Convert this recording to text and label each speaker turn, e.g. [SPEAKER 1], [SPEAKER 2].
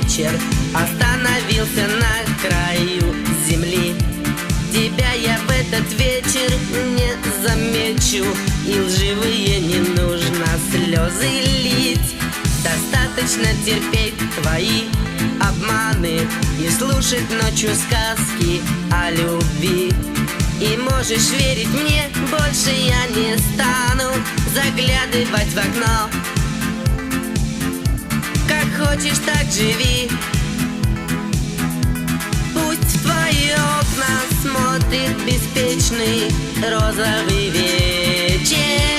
[SPEAKER 1] вечер остановился на краю земли. Тебя я в этот вечер не замечу, и лживые не нужно слезы лить. Достаточно терпеть твои обманы и слушать ночью сказки о любви. И можешь верить мне, больше я не стану заглядывать в окно. Как хочешь, так живи. Пусть в твои окна смотрит беспечный розовый вечер.